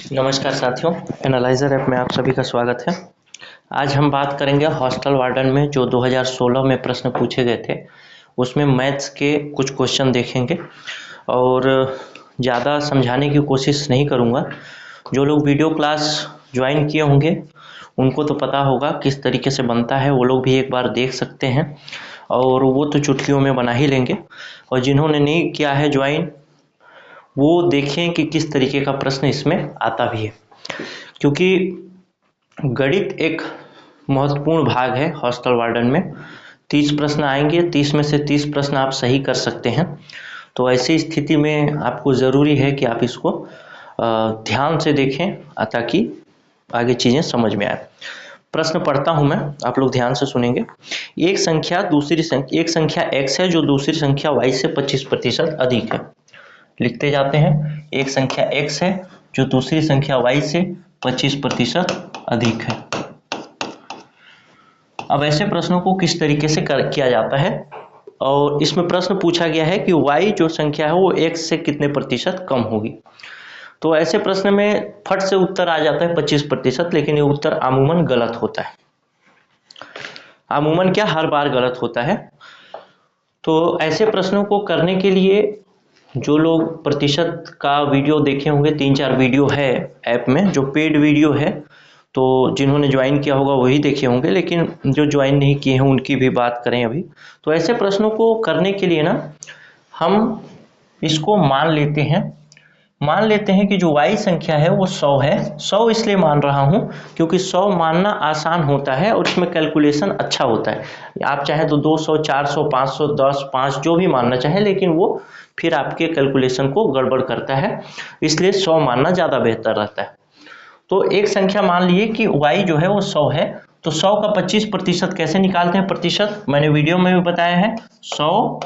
नमस्कार साथियों, analyser app में आप सभी का स्वागत है। आज हम बात करेंगे हॉस्टल वार्डन में जो 2016 में प्रश्न पूछे गए थे, उसमें मैथ्स के कुछ क्वेश्चन देखेंगे और ज़्यादा समझाने की कोशिश नहीं करूँगा। जो लोग वीडियो क्लास ज्वाइन किए होंगे उनको तो पता होगा किस तरीके से बनता है, वो लोग भी एक बार देख सकते हैं और वो तो चुटकियों में बना ही लेंगे। और जिन्होंने नहीं किया है ज्वाइन, वो देखें कि किस तरीके का प्रश्न इसमें आता भी है, क्योंकि गणित एक महत्वपूर्ण भाग है हॉस्टल वार्डन में। 30 प्रश्न आएंगे, 30 में से 30 प्रश्न आप सही कर सकते हैं। तो ऐसी स्थिति में आपको ज़रूरी है कि आप इसको ध्यान से देखें ताकि आगे चीज़ें समझ में आए। प्रश्न पढ़ता हूं मैं, आप लोग ध्यान से सुनेंगे। एक संख्या x है जो दूसरी संख्या y से 25% अधिक है। लिखते जाते हैं। एक संख्या x है जो दूसरी संख्या y से 25% अधिक है। अब ऐसे प्रश्नों को किस तरीके से किया जाता है, और इसमें प्रश्न पूछा गया है कि y जो संख्या है वो x से कितने प्रतिशत कम होगी। तो ऐसे प्रश्न में फट से उत्तर आ जाता है 25%, लेकिन ये उत्तर अमूमन गलत होता है। अमूमन क्या, हर बार गलत होता है। तो ऐसे प्रश्नों को करने के लिए जो लोग प्रतिशत का वीडियो देखे होंगे, 3-4 वीडियो है ऐप में जो पेड वीडियो है, तो जिन्होंने ज्वाइन किया होगा वही देखे होंगे, लेकिन जो ज्वाइन नहीं किए हैं उनकी भी बात करें अभी। तो ऐसे प्रश्नों को करने के लिए ना हम इसको मान लेते हैं कि जो y संख्या है वो 100 है। 100 इसलिए मान रहा हूँ क्योंकि 100 मानना आसान होता है और इसमें कैलकुलेशन अच्छा होता है। आप चाहे तो 200, 400, 500, 10, 5 जो भी मानना चाहे, लेकिन वो फिर आपके कैलकुलेशन को गड़बड़ करता है, इसलिए 100 मानना ज़्यादा बेहतर रहता है। तो एक संख्या मान लिए कि y जो है वो 100 है, तो 100 का 25% कैसे निकालते हैं? प्रतिशत मैंने वीडियो में भी बताया है। 100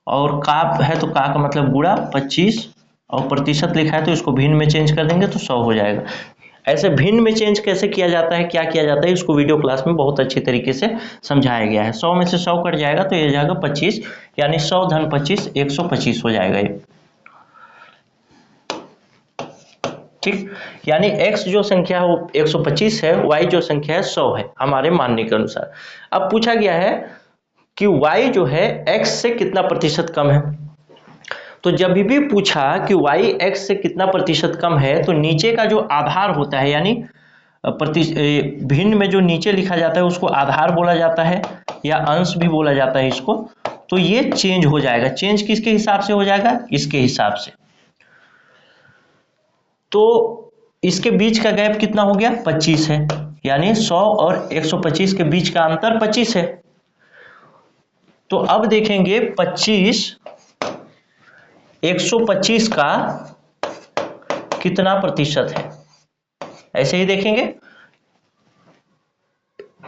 और का है तो का मतलब गुणा 25 और प्रतिशत लिखा है तो इसको भिन्न में चेंज कर देंगे तो 100 हो जाएगा। ऐसे भिन्न में चेंज कैसे किया जाता है, क्या किया जाता है, इसको वीडियो क्लास में बहुत अच्छी तरीके से समझाया गया है। 100 में से 100 कट जाएगा तो ये जाएगा 25, यानी 100 धन 25 125 हो जाएगा ये। ठीक, यानी x जो संख्या है वो 125 है, y जो संख्या है 100 है हमारे मानने के अनुसार। अब पूछा गया है कि y जो है x से कितना प्रतिशत कम है। तो जब भी पूछा कि y x से कितना प्रतिशत कम है, तो नीचे का जो आधार होता है, यानी भिन्न में जो नीचे लिखा जाता है उसको आधार बोला जाता है या अंश भी बोला जाता है इसको। तो ये चेंज हो जाएगा। चेंज किसके हिसाब से हो जाएगा? इसके हिसाब से। तो इसके बीच का गैप कितना हो गया? 25 है, यानी 100 और 125 के बीच का अंतर 25 है। तो अब देखेंगे 125 का कितना प्रतिशत है, ऐसे ही देखेंगे।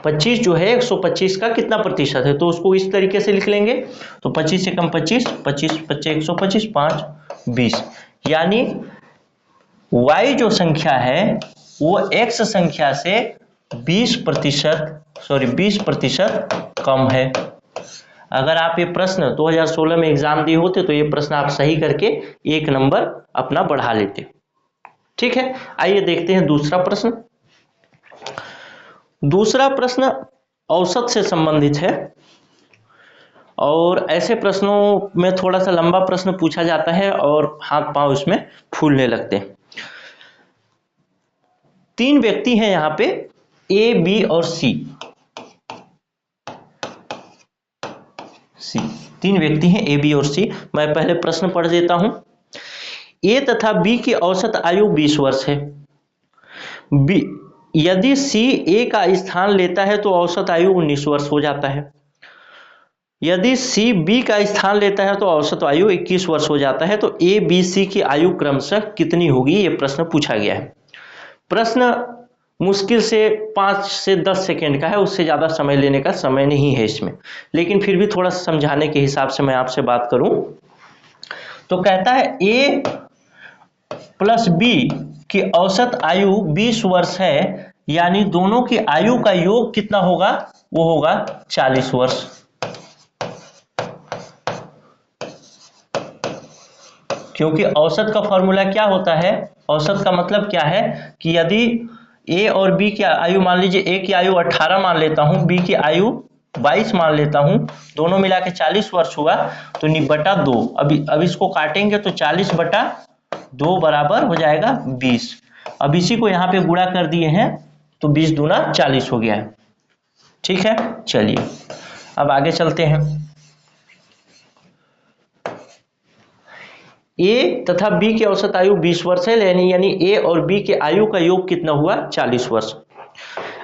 25 जो है 125 का कितना प्रतिशत है, तो उसको इस तरीके से लिख लेंगे। तो 25 से कम 25, 25 25 125, 5 20, यानी y जो संख्या है वो x संख्या से 20% कम है। अगर आप ये प्रश्न 2016 में एग्जाम दिए होते तो ये प्रश्न आप सही करके 1 नंबर अपना बढ़ा लेते। ठीक है, आइए देखते हैं दूसरा प्रश्न। दूसरा प्रश्न औसत से संबंधित है, और ऐसे प्रश्नों में थोड़ा सा लंबा प्रश्न पूछा जाता है और हाथ पांव इसमें फूलने लगते हैं। 3 व्यक्ति हैं यहाँ पे, ए, बी और सी। 3 व्यक्ति हैं ए, बी और सी। मैं पहले प्रश्न पढ़ देता हूं। ए तथा बी की औसत आयु 20 वर्ष है। बी यदि सी ए का स्थान लेता है तो औसत आयु 19 वर्ष हो जाता है। यदि सी बी का स्थान लेता है तो औसत आयु 21 वर्ष हो जाता है। तो ए, बी, सी की आयु क्रमशः कितनी होगी, ये प्रश्न पूछा गया है। प्रश्न मुश्किल से 5 से 10 सेकेंड का है, उससे ज़्यादा समय लेने का समय नहीं है इसमें, लेकिन फिर भी थोड़ा सा समझाने के हिसाब से मैं आपसे बात करूं तो कहता है ए प्लस बी की औसत आयु 20 वर्ष है, यानी दोनों की आयु का योग कितना होगा? वो होगा 40 वर्ष। क्योंकि औसत का फॉर्मूला क्या होता है, औसत का मतलब क्या है कि यदि ए और बी की आयु, मान लीजिए ए की आयु 18 मान लेता हूं, बी की आयु 22 मान लेता हूं, दोनों मिला के 40 वर्ष हुआ, तो बटा 2, अब इसको काटेंगे तो 40 बटा 2 बराबर हो जाएगा 20। अब इसी को यहाँ पे गुणा कर दिए हैं तो 20 दूना 40 हो गया है। ठीक है, चलिए अब आगे चलते हैं। ए तथा बी की औसत आयु 20 वर्ष है, यानी ए और बी के आयु का योग कितना हुआ, 40 वर्ष।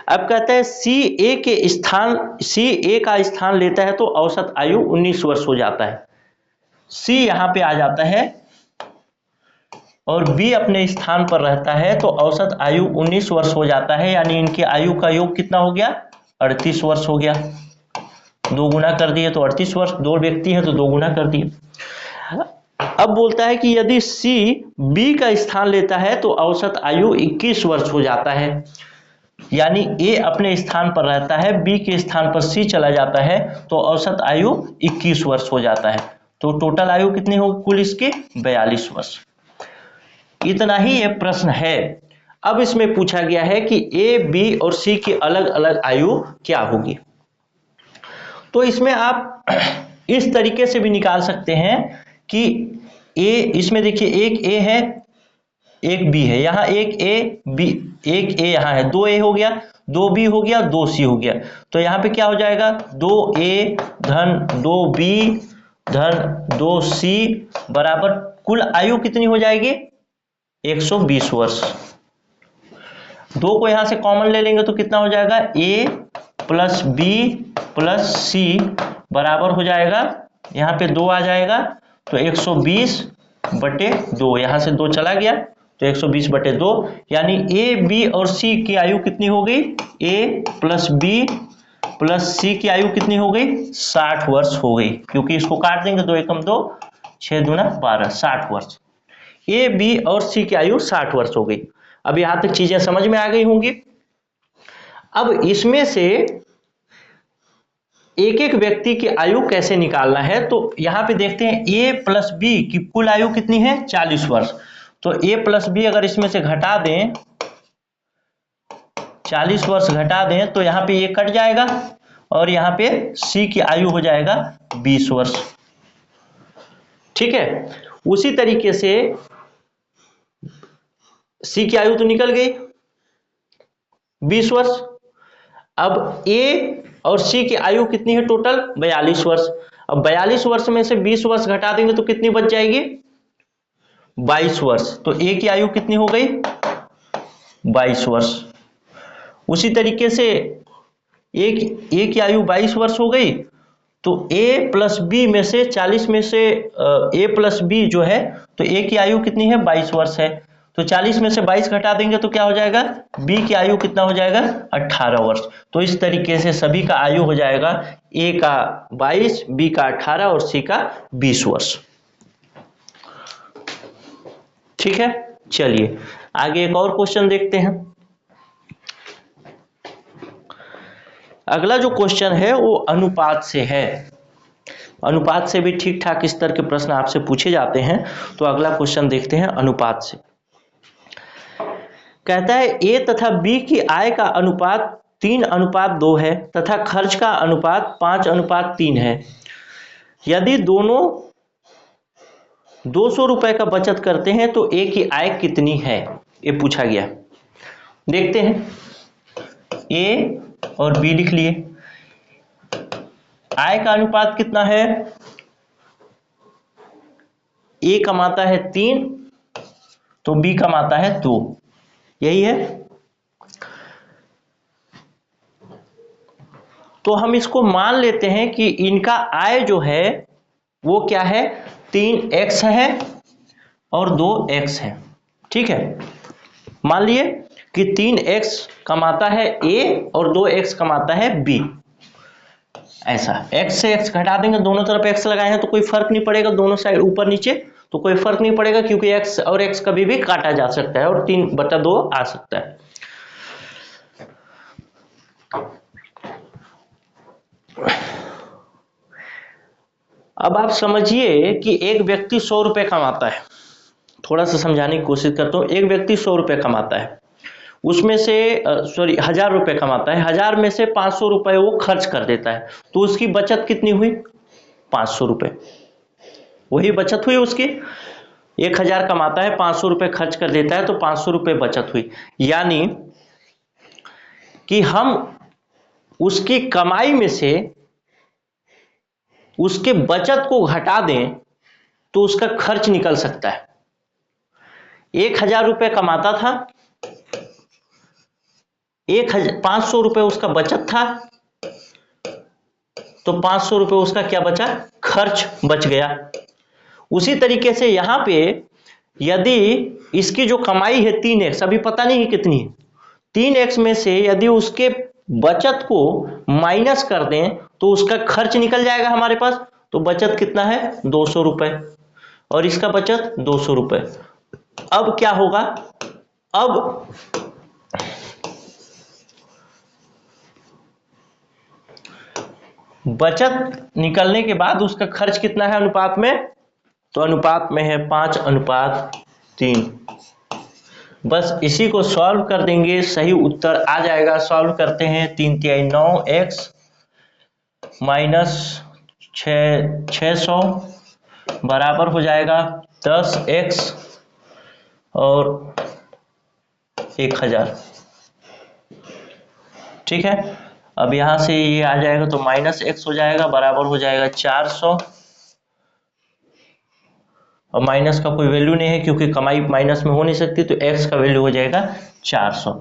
अब कहता है सी ए का स्थान लेता है तो औसत आयु 19 वर्ष हो जाता है। सी यहाँ पे आ जाता है और बी अपने स्थान पर रहता है तो औसत आयु 19 वर्ष हो जाता है, यानी इनकी आयु का योग कितना हो गया, 38 वर्ष हो गया। 2 गुना कर दिए तो 38 वर्ष, 2 व्यक्ति हैं तो 2 गुना कर दिए। अब बोलता है कि यदि सी बी का स्थान लेता है तो औसत आयु 21 वर्ष हो जाता है, यानी ए अपने स्थान पर रहता है, बी के स्थान पर सी चला जाता है तो औसत आयु 21 वर्ष हो जाता है। तो टोटल आयु कितनी होगी कुल इसकी, 42 वर्ष। इतना ही ये प्रश्न है। अब इसमें पूछा गया है कि ए, बी और सी की अलग अलग आयु क्या होगी। तो इसमें आप इस तरीके से भी निकाल सकते हैं कि ए, इसमें देखिए एक ए है एक बी है, यहाँ एक ए बी, एक ए यहाँ है, 2 ए हो गया, 2 बी हो गया, 2 सी हो गया। तो यहाँ पे क्या हो जाएगा, 2 ए धन 2 बी धन 2 सी बराबर कुल आयु कितनी हो जाएगी, 120 वर्ष। 2 को यहाँ से कॉमन ले लेंगे तो कितना हो जाएगा, ए प्लस बी प्लस सी बराबर हो जाएगा, यहाँ पे 2 आ जाएगा तो 120 बटे 2, यहाँ से 2 चला गया तो 120 बटे 2, यानी ए बी और सी की आयु कितनी हो गई, ए प्लस बी प्लस सी की आयु कितनी हो गई, 60 वर्ष हो गई। क्योंकि इसको काट देंगे 2 एकम 2, 6 दूना 12, 60 वर्ष। ए बी और सी की आयु 60 वर्ष हो गई। अब यहां तक चीजें समझ में आ गई होंगी। अब इसमें से एक एक व्यक्ति की आयु कैसे निकालना है, तो यहां पे देखते हैं ए प्लस बी की कुल आयु कितनी है, 40 वर्ष। तो ए प्लस बी अगर इसमें से घटा दें, 40 वर्ष घटा दें तो यहां पे ये कट जाएगा और यहां पे सी की आयु हो जाएगा 20 वर्ष। ठीक है, उसी तरीके से सी की आयु तो निकल गई 20 वर्ष। अब ए और सी की आयु कितनी है टोटल, 42 वर्ष। अब 42 वर्ष में से 20 वर्ष घटा देंगे तो कितनी बच जाएगी, 22 वर्ष। तो ए की आयु कितनी हो गई, 22 वर्ष। उसी तरीके से ए की आयु 22 वर्ष हो गई, तो ए प्लस बी में से 40 में से ए प्लस बी जो है, तो ए की आयु कितनी है, 22 वर्ष है। तो 40 में से 22 घटा देंगे तो क्या हो जाएगा, बी की आयु कितना हो जाएगा, 18 वर्ष। तो इस तरीके से सभी का आयु हो जाएगा, ए का 22, बी का 18 और सी का 20 वर्ष। ठीक है, चलिए आगे एक और क्वेश्चन देखते हैं। अगला जो क्वेश्चन है वो अनुपात से है। अनुपात से भी ठीक ठाक इस तरह के प्रश्न आपसे पूछे जाते हैं। तो अगला क्वेश्चन देखते हैं अनुपात से। कहता है ए तथा बी की आय का अनुपात 3:2 है तथा खर्च का अनुपात 5:3 है। यदि दोनों 200 रुपए का बचत करते हैं तो ए की आय कितनी है, ये पूछा गया। देखते हैं, ए और बी लिख लिए। आय का अनुपात कितना है, ए कमाता है 3 तो बी कमाता है 2, यही है। तो हम इसको मान लेते हैं कि इनका आय जो है वो क्या है, 3x है और 2x है। ठीक है, मान लिए कि 3x कमाता है A और 2x कमाता है B। ऐसा x से x घटा देंगे, दोनों तरफ x लगाए हैं तो कोई फर्क नहीं पड़ेगा, दोनों साइड ऊपर नीचे तो कोई फर्क नहीं पड़ेगा, क्योंकि x और x कभी भी काटा जा सकता है और 3/2 आ सकता है। अब आप समझिए कि एक व्यक्ति 100 रुपए कमाता है, थोड़ा सा समझाने की कोशिश करता हूँ। एक व्यक्ति 100 रुपये कमाता है, उसमें से 1000 रुपये कमाता है, 1000 में से 500 रुपये वो खर्च कर देता है, तो उसकी बचत कितनी हुई? 500 रुपये। वही बचत हुई उसकी। 1000 कमाता है, 500 रुपये खर्च कर देता है, तो 500 रुपये बचत हुई। यानी कि हम उसकी कमाई में से उसके बचत को घटा दें तो उसका खर्च निकल सकता है। 1000 रुपये कमाता था, 500 रुपये उसका बचत था, तो 500 रुपये उसका क्या बचा? खर्च बच गया। उसी तरीके से यहां पे यदि इसकी जो कमाई है 3x, अभी पता नहीं है कितनी है, 3x में से यदि उसके बचत को माइनस कर दें तो उसका खर्च निकल जाएगा हमारे पास। तो बचत कितना है? 200 रुपये, और इसका बचत 200 रुपये। अब क्या होगा? अब बचत निकलने के बाद उसका खर्च कितना है अनुपात में? तो अनुपात में है 5:3। बस इसी को सॉल्व कर देंगे, सही उत्तर आ जाएगा। सॉल्व करते हैं। 3 तिहाई 9x माइनस 600 बराबर हो जाएगा 10x और 1000। ठीक है, अब यहां से ये आ जाएगा तो माइनस x हो जाएगा, बराबर हो जाएगा 400, और माइनस का कोई वैल्यू नहीं है क्योंकि कमाई माइनस में हो नहीं सकती, तो x का वैल्यू हो जाएगा 400।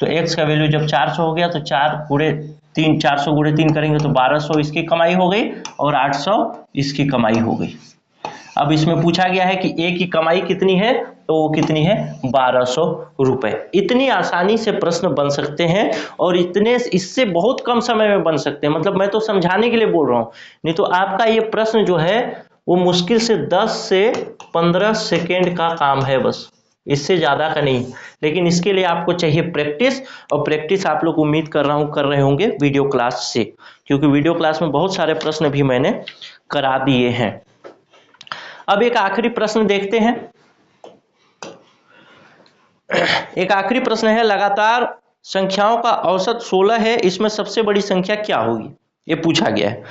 तो x का वैल्यू जब 400 हो गया तो 400 गुणे 3 करेंगे तो 1200 इसकी कमाई हो गई और 800 इसकी कमाई हो गई। अब इसमें पूछा गया है कि a की कमाई कितनी है, तो वो कितनी है? 1200 रुपए। इतनी आसानी से प्रश्न बन सकते हैं और इससे बहुत कम समय में बन सकते हैं। मतलब मैं तो समझाने के लिए बोल रहा हूं, नहीं तो आपका ये प्रश्न जो है वो मुश्किल से 10 से 15 सेकेंड का काम है, बस इससे ज्यादा का नहीं। लेकिन इसके लिए आपको चाहिए प्रैक्टिस, और प्रैक्टिस आप लोग उम्मीद कर रहा हूं कर रहे होंगे वीडियो क्लास से, क्योंकि वीडियो क्लास में बहुत सारे प्रश्न भी मैंने करा दिए हैं। अब एक आखिरी प्रश्न देखते हैं। एक आखिरी प्रश्न है, लगातार संख्याओं का औसत 16 है, इसमें सबसे बड़ी संख्या क्या होगी? ये पूछा गया है।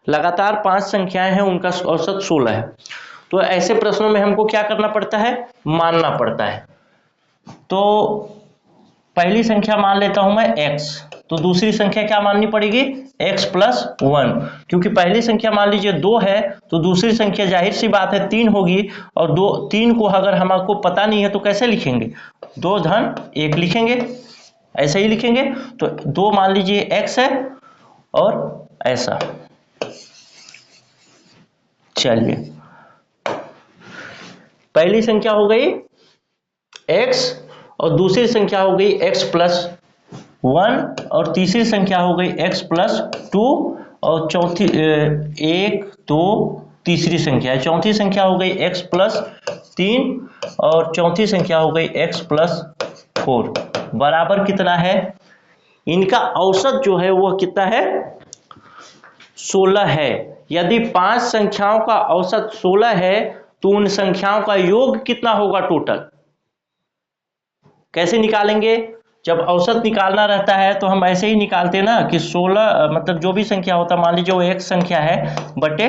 लगातार 5 संख्याएं हैं, उनका औसत 16 है। तो ऐसे प्रश्नों में हमको क्या करना पड़ता है? मानना पड़ता है। तो पहली संख्या मान लेता हूं मैं x, तो दूसरी संख्या क्या माननी पड़ेगी? x प्लस 1, क्योंकि पहली संख्या मान लीजिए 2 है, तो दूसरी संख्या जाहिर सी बात है 3 होगी, और 3 को अगर हमको पता नहीं है तो कैसे लिखेंगे? 2 धन 1 लिखेंगे, ऐसे ही लिखेंगे। तो 2 मान लीजिए x है और ऐसा। चलिए, पहली संख्या हो गई x और दूसरी संख्या हो गई x प्लस 1 और तीसरी संख्या हो गई x प्लस 2 और चौथी 1 2 तीसरी संख्या है। चौथी संख्या हो गई x प्लस 3 और चौथी संख्या हो गई x प्लस 4। बराबर कितना है? इनका औसत जो है वो कितना है? 16 है। यदि 5 संख्याओं का औसत 16 है तो उन संख्याओं का योग कितना होगा टोटल? कैसे निकालेंगे? जब औसत निकालना रहता है तो हम ऐसे ही निकालते हैं ना कि 16 मतलब जो भी संख्या होता है, मान लीजिए वो एक संख्या है बटे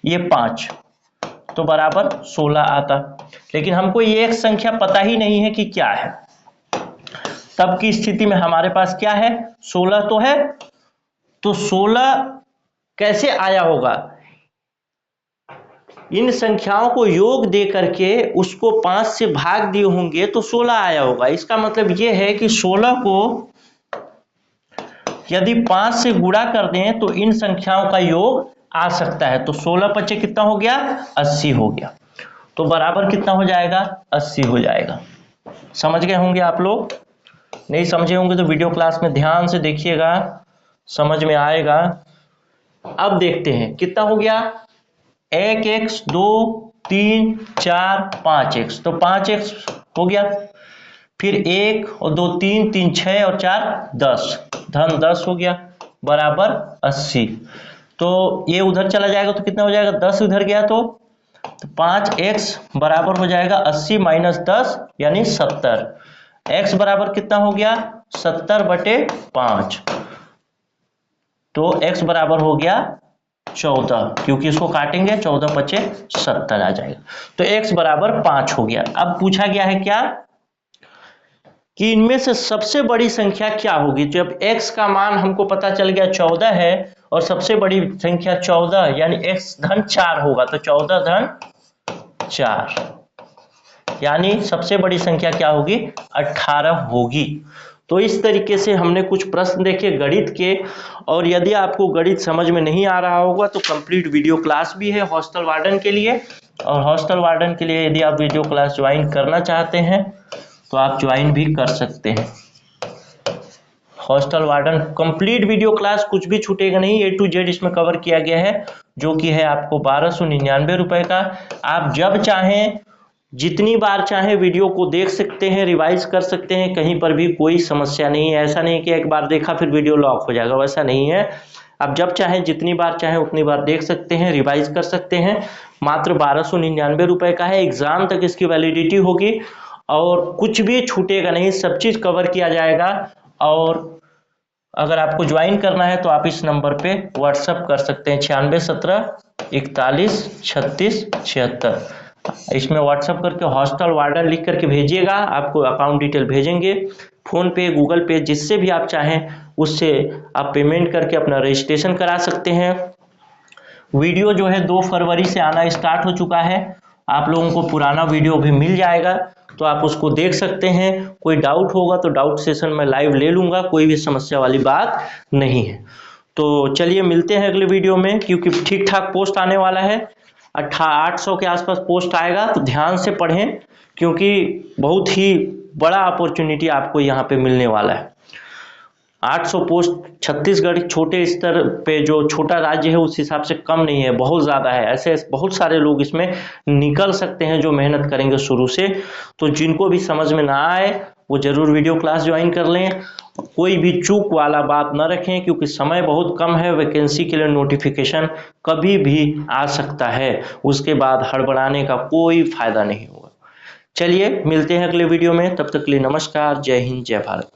ये 5, तो बराबर 16 आता। लेकिन हमको ये एक संख्या पता ही नहीं है कि क्या है। तब की स्थिति में हमारे पास क्या है? 16 तो है, तो 16 कैसे आया होगा? इन संख्याओं को योग दे करके उसको 5 से भाग दिए होंगे तो 16 आया होगा। इसका मतलब यह है कि 16 को यदि 5 से गुणा कर दें तो इन संख्याओं का योग आ सकता है। तो 16 पचे कितना हो गया? 80 हो गया। तो बराबर कितना हो जाएगा? 80 हो जाएगा। समझ गए होंगे आप लोग? नहीं समझे होंगे तो वीडियो क्लास में ध्यान से देखिएगा, समझ में आएगा। अब देखते हैं कितना हो गया। 1x 2 3 4 5x, तो 5x हो गया। फिर 1 और 2 3 3 6 और 4 10, धन 10 हो गया बराबर 80। तो ये उधर चला जाएगा तो कितना हो जाएगा? 10 उधर गया तो तो 5x बराबर हो जाएगा 80 माइनस 10 यानी 70। x बराबर कितना हो गया 70/5, तो x बराबर हो गया 14, क्योंकि इसको काटेंगे 14 × 5 = 70 आ जाएगा। तो x बराबर 5 हो गया। अब पूछा गया है क्या कि इनमें से सबसे बड़ी संख्या क्या होगी। जब x का मान हमको पता चल गया 14 है और सबसे बड़ी संख्या 14 यानी x धन 4 होगा, तो 14 धन 4 यानी सबसे बड़ी संख्या क्या होगी 18 होगी। तो इस तरीके से हमने कुछ प्रश्न देखे गणित के, और यदि आपको गणित समझ में नहीं आ रहा होगा तो कंप्लीट वीडियो क्लास भी है हॉस्टल वार्डन के लिए, और हॉस्टल वार्डन के लिए यदि आप वीडियो क्लास ज्वाइन करना चाहते हैं तो आप ज्वाइन भी कर सकते हैं। Hostel warden complete video class, कुछ भी छूटेगा नहीं, A to Z इसमें कवर किया गया है, जो कि है आपको 1299 रुपए का। आप जब चाहें जितनी बार चाहें वीडियो को देख सकते हैं, रिवाइज कर सकते हैं, कहीं पर भी कोई समस्या नहीं है। ऐसा नहीं कि एक बार देखा फिर वीडियो लॉक हो जाएगा, वैसा नहीं है। आप जब चाहें जितनी बार चाहें उतनी बार देख सकते हैं, रिवाइज कर सकते हैं। मात्र 1299 रुपए का है, एग्जाम तक इसकी वैलिडिटी होगी और कुछ भी छूटेगा नहीं, सब चीज़ कवर किया जाएगा। और अगर आपको ज्वाइन करना है तो आप इस नंबर पे व्हाट्सअप कर सकते हैं 9617413676। इसमें व्हाट्सअप करके हॉस्टल वार्डन लिख करके भेजिएगा, आपको अकाउंट डिटेल भेजेंगे। फ़ोन पे, गूगल पे, जिससे भी आप चाहें उससे आप पेमेंट करके अपना रजिस्ट्रेशन करा सकते हैं। वीडियो जो है 2 फरवरी से आना स्टार्ट हो चुका है, आप लोगों को पुराना वीडियो भी मिल जाएगा, तो आप उसको देख सकते हैं। कोई डाउट होगा तो डाउट सेशन में लाइव ले लूँगा, कोई भी समस्या वाली बात नहीं है। तो चलिए मिलते हैं अगले वीडियो में, क्योंकि ठीक ठाक पोस्ट आने वाला है, 800 के आसपास पोस्ट आएगा, तो ध्यान से पढ़ें क्योंकि बहुत ही बड़ा अपॉर्चुनिटी आपको यहाँ पे मिलने वाला है। 800 पोस्ट छत्तीसगढ़ छोटे स्तर पे, जो छोटा राज्य है उस हिसाब से कम नहीं है, बहुत ज़्यादा है। ऐसे बहुत सारे लोग इसमें निकल सकते हैं जो मेहनत करेंगे शुरू से। तो जिनको भी समझ में ना आए वो ज़रूर वीडियो क्लास ज्वाइन कर लें। कोई भी चूक वाला बात ना रखें, क्योंकि समय बहुत कम है। वैकेंसी के लिए नोटिफिकेशन कभी भी आ सकता है, उसके बाद हड़बड़ाने का कोई फायदा नहीं होगा। चलिए मिलते हैं अगले वीडियो में, तब तक के लिए नमस्कार, जय हिंद, जय भारत।